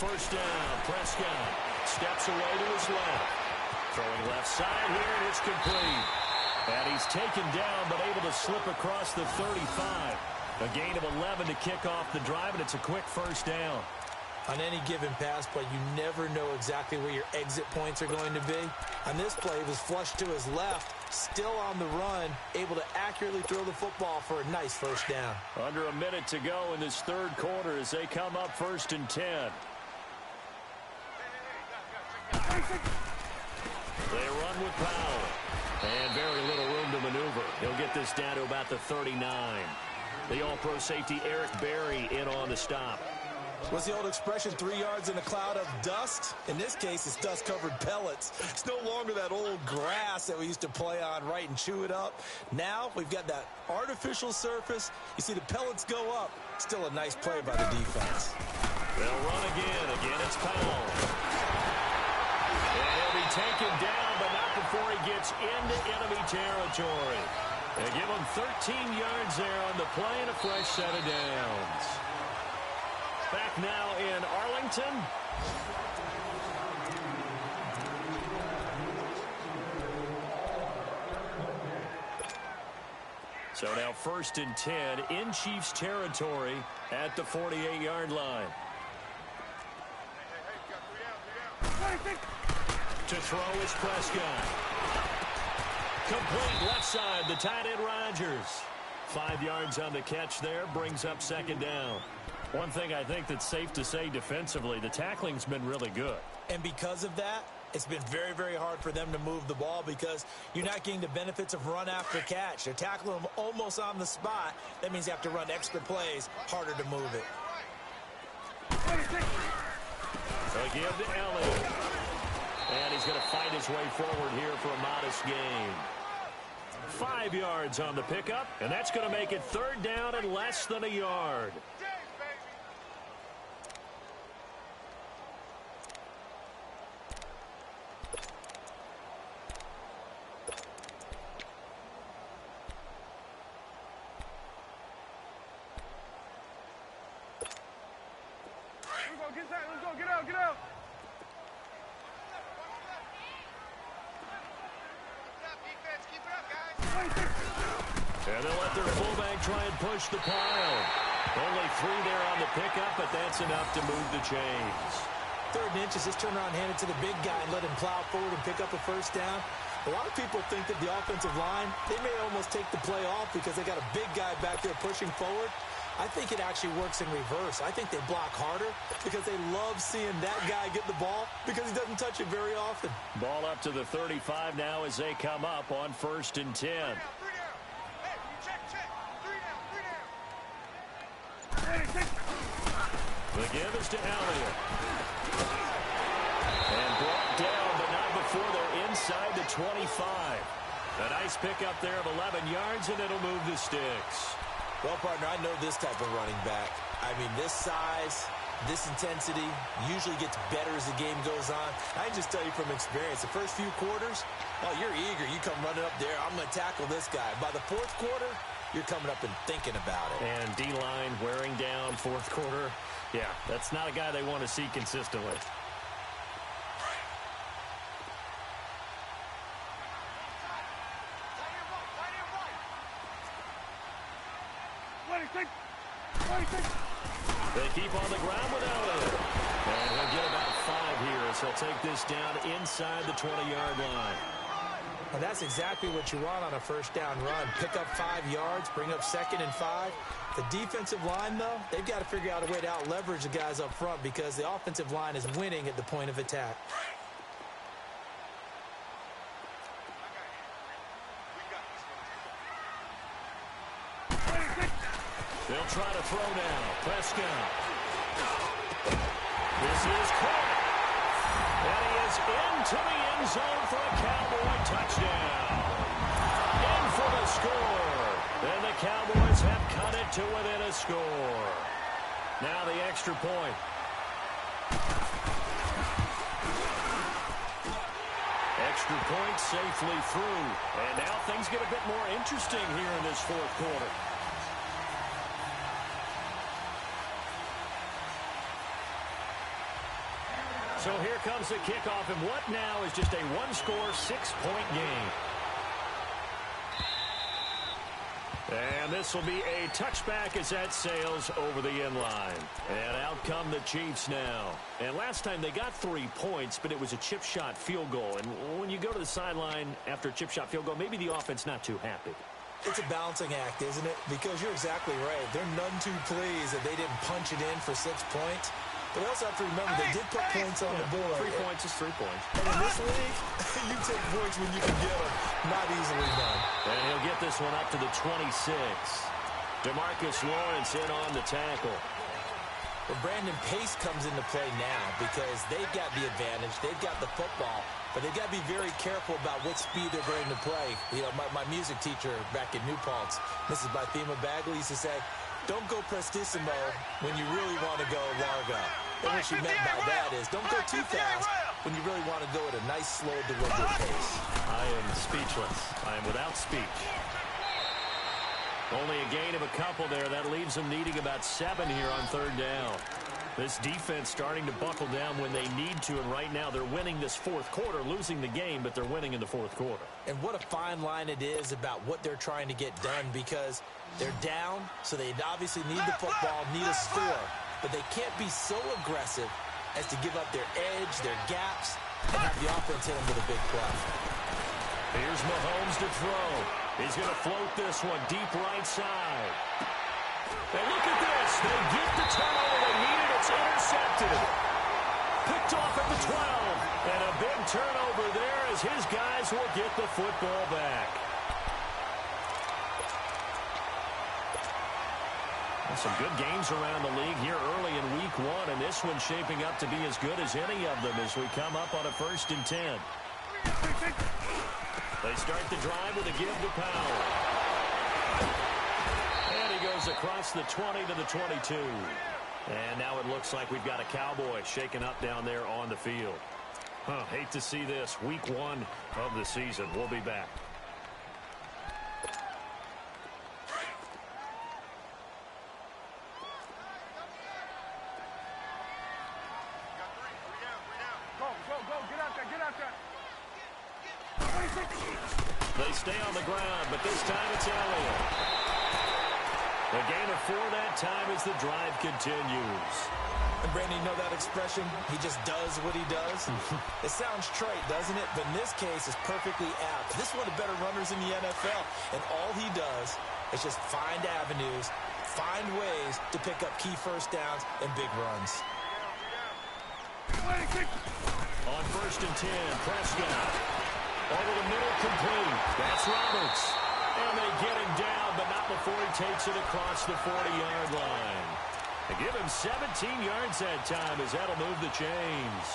1st down, Prescott steps away to his left. Throwing left side here, and it's complete. And he's taken down, but able to slip across the 35. A gain of 11 to kick off the drive, and it's a quick 1st down. On any given pass play, you never know exactly where your exit points are going to be. On this play, he was flushed to his left, still on the run, able to accurately throw the football for a nice 1st down. Under a minute to go in this 3rd quarter as they come up 1st and 10. They run with Powell. And very little room to maneuver. He'll get this down to about the 39. The all-pro safety Eric Berry in on the stop. What's the old expression, 3 yards in a cloud of dust? In this case, it's dust-covered pellets. It's no longer that old grass that we used to play on, right, and chew it up. Now we've got that artificial surface. You see the pellets go up. Still a nice play by the defense. They'll run again. Again, it's Powell. And he'll be taken down, but not before he gets into enemy territory. They give him 13 yards there on the play and a fresh set of downs. Back now in Arlington. So now 1st and 10 in Chiefs territory at the 48-yard line. To throw is Prescott. Complete left side, the tight end Rodgers. 5 yards on the catch there, brings up 2nd down. One thing I think that's safe to say defensively, the tackling's been really good. And because of that, it's been very, very hard for them to move the ball because you're not getting the benefits of run after catch. They're tackling them almost on the spot. That means you have to run extra plays, harder to move it. A give to Elliott. And he's going to fight his way forward here for a modest gain. 5 yards on the pickup, and that's going to make it third down and less than a yard. Get out. And they'll let their fullback try and push the pile. Only 3 there on the pickup, but that's enough to move the chains. 3rd and inches, just turn around, hand it to the big guy, and let him plow forward and pick up a first down. A lot of people think that the offensive line, they may almost take the play off because they got a big guy back there pushing forward. I think it actually works in reverse. I think they block harder because they love seeing that guy get the ball because he doesn't touch it very often. Ball up to the 35 now as they come up on 1st and 10. The give is to Elliott. And brought down, but not before they're inside the 25. A nice pickup there of 11 yards, and it'll move the sticks. Well, partner, I know this type of running back. I mean, this size, this intensity usually gets better as the game goes on. I can just tell you from experience, the first few quarters, oh, you're eager. You come running up there. I'm going to tackle this guy. By the 4th quarter, you're coming up and thinking about it. And D-line wearing down 4th quarter. Yeah, that's not a guy they want to see consistently. They keep on the ground with Elliott. And he'll get about 5 here as he'll take this down inside the 20-yard line. Well, that's exactly what you want on a first down run. Pick up 5 yards, bring up 2nd and 5. The defensive line, though, they've got to figure out a way to out-leverage the guys up front because the offensive line is winning at the point of attack. They'll try to throw now. Prescott. This is caught. And he is into the end zone for a Cowboy touchdown. In for the score. And the Cowboys have cut it to within a score. Now the extra point. Extra point safely through. And now things get a bit more interesting here in this 4th quarter. So here comes the kickoff, and what now is just a 1-score, 6-point game. And this will be a touchback as that sails over the end line. And out come the Chiefs now. And last time they got 3 points, but it was a chip shot field goal. And when you go to the sideline after a chip shot field goal, maybe the offense not too happy. It's a balancing act, isn't it? Because you're exactly right. They're none too pleased that they didn't punch it in for 6 points. But we also have to remember they did put points on the board. 3 points is 3 points. And in this league, you take points when you can get them. Not easily done. And he'll get this one up to the 26. DeMarcus Lawrence in on the tackle. Well, Brandon, pace comes into play now because they've got the advantage. They've got the football. But they've got to be very careful about what speed they're going to play. You know, my music teacher back in New Paltz, Mrs. Bythema Bagley, used to say, don't go prestissimo when you really want to go largo. And what she meant by that is don't go too fast when you really want to go at a nice, slow, deliberate pace. I am speechless. I am without speech. Only a gain of a couple there. That leaves them needing about 7 here on 3rd down. This defense starting to buckle down when they need to, and right now they're winning this 4th quarter, losing the game, but they're winning in the 4th quarter. And what a fine line it is about what they're trying to get done because they're down, so they obviously need the football, need a score, but they can't be so aggressive as to give up their edge, their gaps, and have the offense hit them with a big play. Here's Mahomes to throw. He's going to float this one deep right side. And look at this. They get the turnover they needed. It's intercepted. Picked off at the 12. And a big turnover there as his guys will get the football back. Some good games around the league here early in week 1, and this one's shaping up to be as good as any of them as we come up on a 1st and 10. They start the drive with a give to Powell. And he goes across the 20 to the 22. And now it looks like we've got a Cowboy shaken up down there on the field. Hate to see this. Week 1 of the season. We'll be back. They stay on the ground, but this time it's Elliott. The gain of 4 that time as the drive continues. And Brandon, you know that expression? He just does what he does. It sounds trite, doesn't it? But in this case, it's perfectly apt. This is one of the better runners in the NFL. And all he does is just find avenues, find ways to pick up key first downs and big runs. On 1st and 10, Prescott. Over the middle, complete. That's Roberts. And they get him down, but not before he takes it across the 40-yard line. They give him 17 yards that time as that'll move the chains.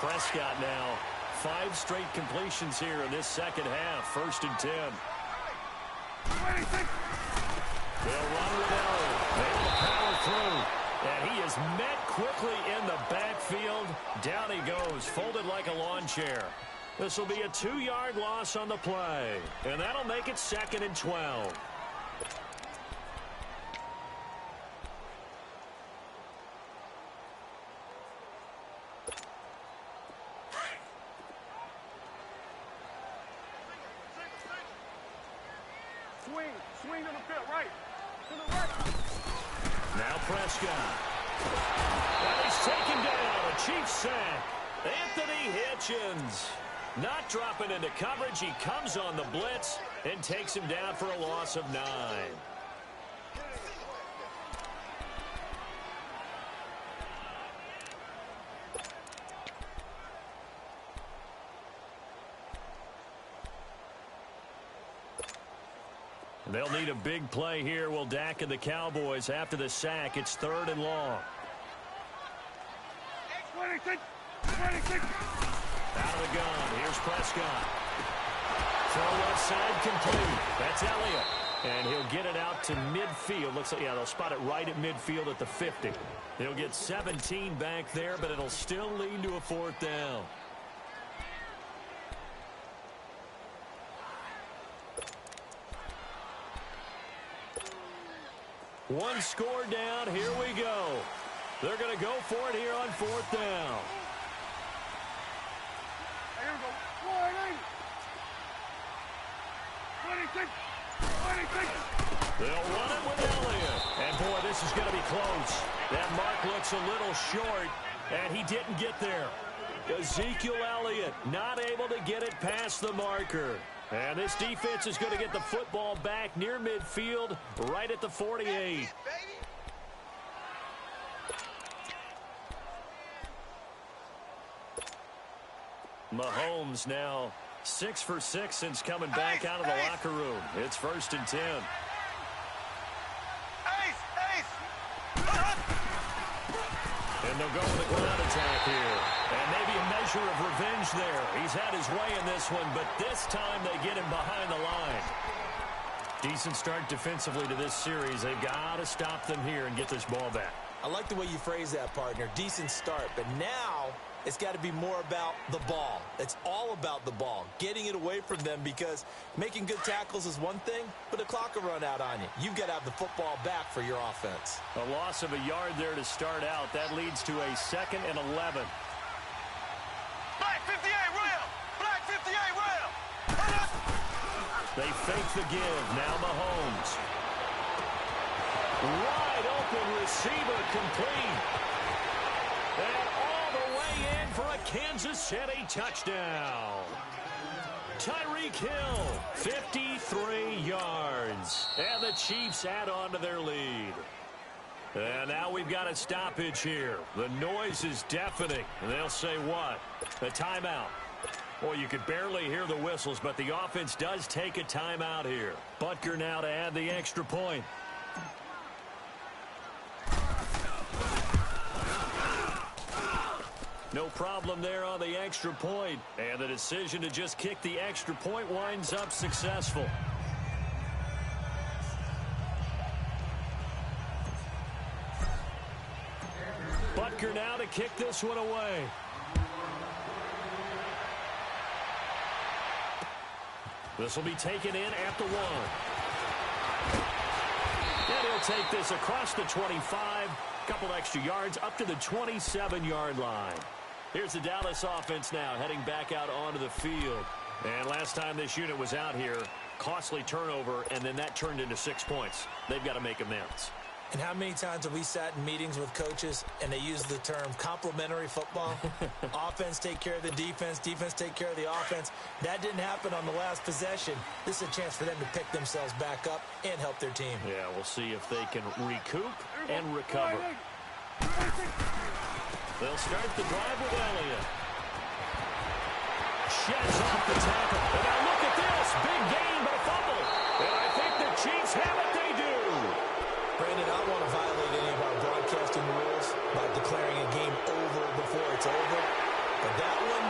Prescott now, 5 straight completions here in this second half. 1st and 10. They'll run with Elliott. They'll power through. And he is met quickly in the backfield. Down he goes, folded like a lawn chair. This will be a 2-yard loss on the play. And that'll make it 2nd and 12. Swing on the field, right. To the right. Now Prescott. And he's taken down. A Chiefs sack. Anthony Hitchens. Not dropping into coverage. He comes on the blitz and takes him down for a loss of 9. They'll need a big play here. Will Dak and the Cowboys after the sack. It's 3rd and long. 26. Out of the gun. Here's Prescott. Throw left side complete. That's Elliott. And he'll get it out to midfield. Looks like, yeah, they'll spot it right at midfield at the 50. He'll get 17 back there, but it'll still lead to a 4th down. One score down. Here we go. They're going to go for it here on 4th down. Here we go. 26. They'll run it with Elliott. And, boy, this is going to be close. That mark looks a little short, and he didn't get there. Ezekiel Elliott not able to get it past the marker. And this defense is going to get the football back near midfield, right at the 48. Mahomes now 6 for 6 since coming back out of the locker room. It's 1st and 10. And they'll go with a ground attack here. And maybe a measure of revenge there. He's had his way in this one, but this time they get him behind the line. Decent start defensively to this series. They've got to stop them here and get this ball back. I like the way you phrase that, partner. Decent start, but now it's got to be more about the ball. It's all about the ball, getting it away from them, because making good tackles is one thing, but the clock will run out on you. You've got to have the football back for your offense. A loss of a yard there to start out. That leads to a 2nd and 11. Black 58 rail! Black 58 rail! They fake the give. Now Mahomes. Wide open receiver complete. And all the way in for a Kansas City touchdown. Tyreek Hill, 53 yards. And the Chiefs add on to their lead. And now we've got a stoppage here. The noise is deafening. And they'll say what? A timeout. Well, you could barely hear the whistles, but the offense does take a timeout here. Butker now to add the extra point. No problem there on the extra point. And the decision to just kick the extra point winds up successful. Butker now to kick this one away. This will be taken in at the 1. And he'll take this across the 25. Couple extra yards up to the 27-yard line. Here's the Dallas offense now heading back out onto the field. And last time this unit was out here, costly turnover, and then that turned into 6 points. They've got to make amends. And how many times have we sat in meetings with coaches and they use the term complementary football? Offense take care of the defense, defense take care of the offense. That didn't happen on the last possession. This is a chance for them to pick themselves back up and help their team. Yeah, we'll see if they can recoup and recover. They'll start the drive with Elliott. Sheds off the tackle. And now look at this. Big gain, but a fumble. And I think the Chiefs have it. They do. Brandon, I don't want to violate any of our broadcasting rules by declaring a game over before it's over. But that one,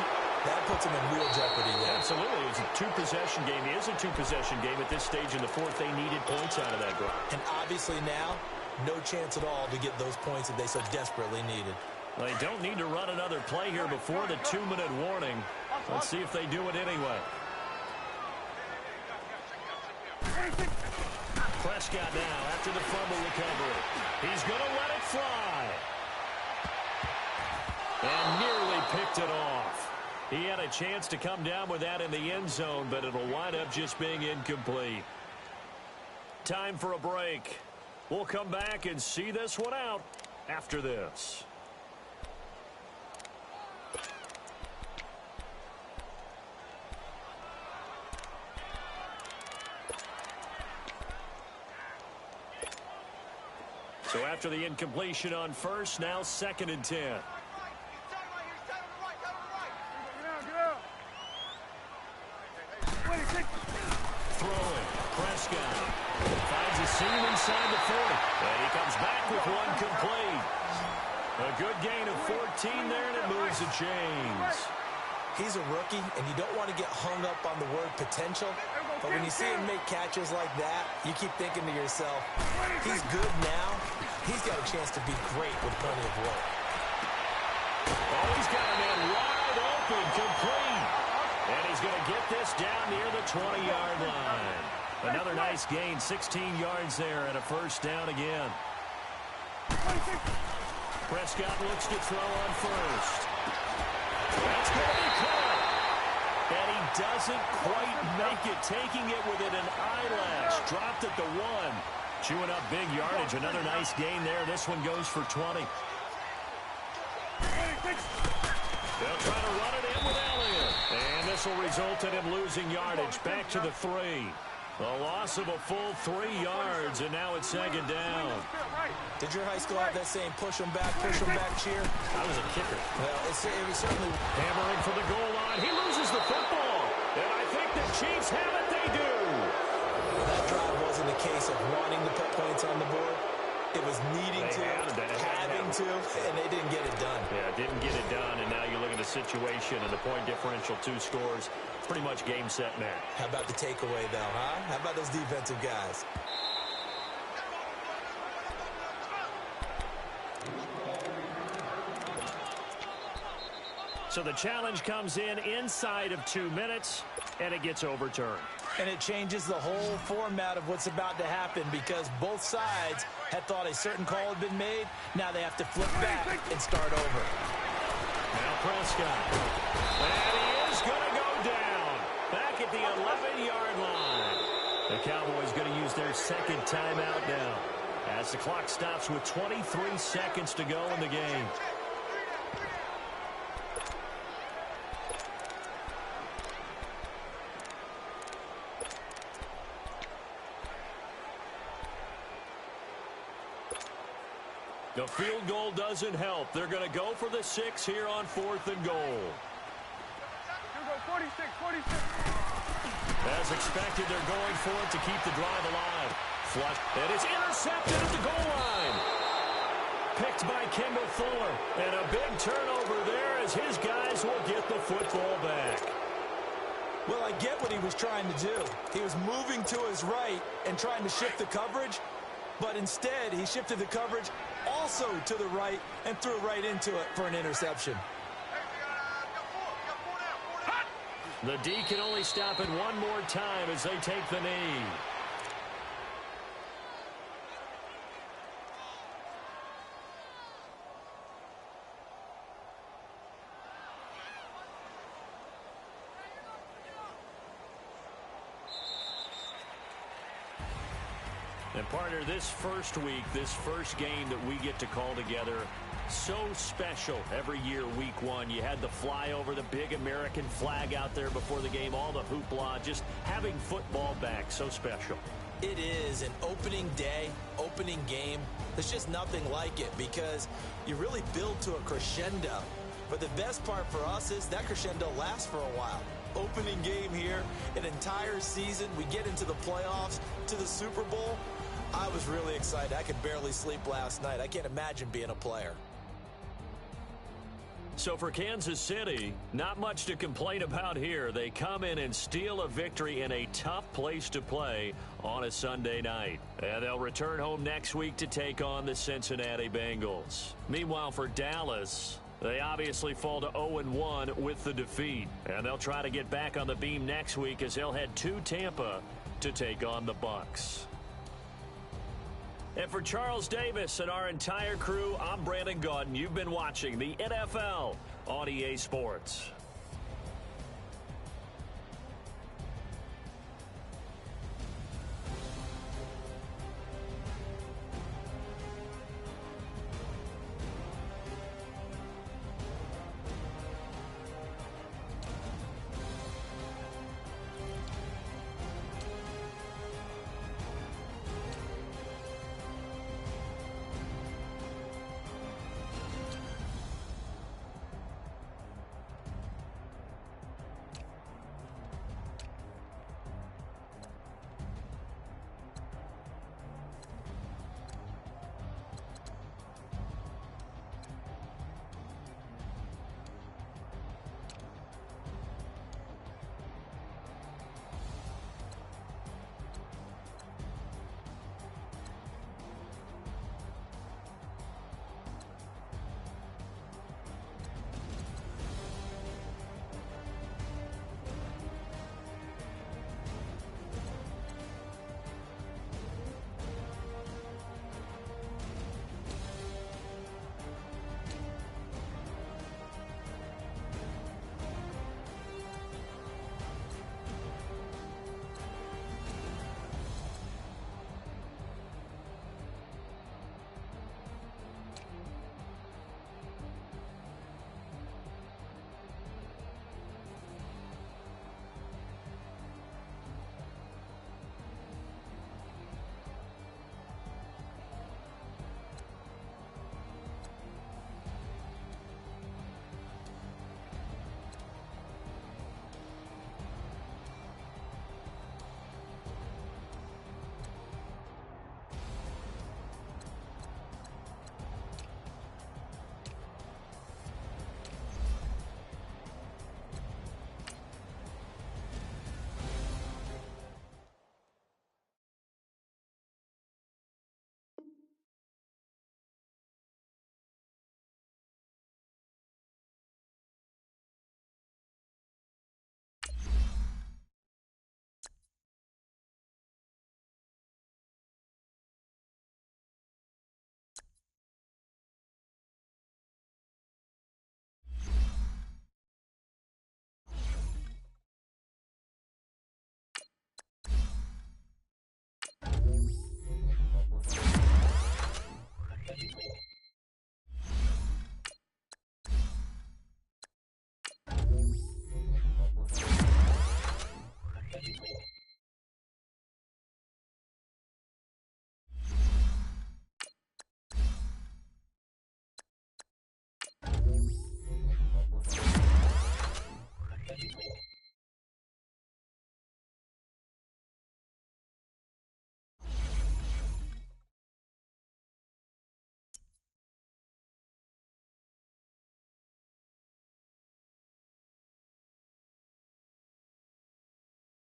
that puts them in real jeopardy there. Absolutely. It's a two-possession game. It is a two-possession game at this stage in the fourth. They needed points out of that drive. And obviously now, no chance at all to get those points that they so desperately needed. They don't need to run another play here before the 2-minute warning. Let's see if they do it anyway. Prescott now after the fumble recovery. He's going to let it fly. And nearly picked it off. He had a chance to come down with that in the end zone, but it'll wind up just being incomplete. Time for a break. We'll come back and see this one out after this. So after the incompletion on first, now 2nd and 10. Throwing. Prescott finds a seam inside the 40. And he comes back with one complete. A good gain of 14 there, and it moves the chains. He's a rookie, and you don't want to get hung up on the word potential. But when you see him make catches like that, you keep thinking to yourself, he's good now. He's got a chance to be great with plenty of work. Oh, he's got a man wide open, complete. And he's going to get this down near the 20-yard line. Another nice gain, 16 yards there, and a first down again. Prescott looks to throw on first. That's going to be caught. And he doesn't quite make it, taking it within an eyelash. Dropped at the 1. Chewing up big yardage. Another nice gain there. This one goes for 20. They'll try to run it in with Elliott. And this will result in him losing yardage. Back to the 3. A loss of a full 3 yards, and now it's 2nd down. Did your high school have that same push them back cheer? I was a kicker. Well, it was certainly... Hammering for the goal line. He loses the football. And I think the Chiefs have it. They do. Well, that drive wasn't a case of wanting to put points on the board. It was needing to, having to, and they didn't get it done. Yeah, didn't get it done, and now you look at the situation and the point differential, 2 scores. Pretty much game, set, match. How about the takeaway, though, huh? How about those defensive guys? So the challenge comes in inside of 2 minutes, and it gets overturned. And it changes the whole format of what's about to happen because both sides had thought a certain call had been made. Now they have to flip back and start over. Now Prescott. And he is going to go down. Back at the 11-yard line. The Cowboys going to use their 2nd timeout now as the clock stops with 23 seconds to go in the game. The field goal doesn't help. They're going to go for the 6 here on 4th and goal. 46, 46. As expected, they're going for it to keep the drive alive. Flush, and it's intercepted at the goal line. Picked by Kendall Fuller. And a big turnover there as his guys will get the football back. Well, I get what he was trying to do. He was moving to his right and trying to shift the coverage, but instead he shifted the coverage also to the right and threw right into it for an interception. The D can only stop it one more time as they take the knee. And partner, this first week, this first game that we get to call together, so special every year, week one. You had the flyover, the big American flag out there before the game, all the hoopla, just having football back, so special. It is an opening day, opening game. There's just nothing like it because you really build to a crescendo. But the best part for us is that crescendo lasts for a while. Opening game here, an entire season. We get into the playoffs, to the Super Bowl. I was really excited. I could barely sleep last night. I can't imagine being a player. So for Kansas City, not much to complain about here. They come in and steal a victory in a tough place to play on a Sunday night. And they'll return home next week to take on the Cincinnati Bengals. Meanwhile, for Dallas, they obviously fall to 0-1 with the defeat. And they'll try to get back on the beam next week as they'll head to Tampa to take on the Bucs. And for Charles Davis and our entire crew, I'm Brandon Gaudin. You've been watching the NFL on EA Sports.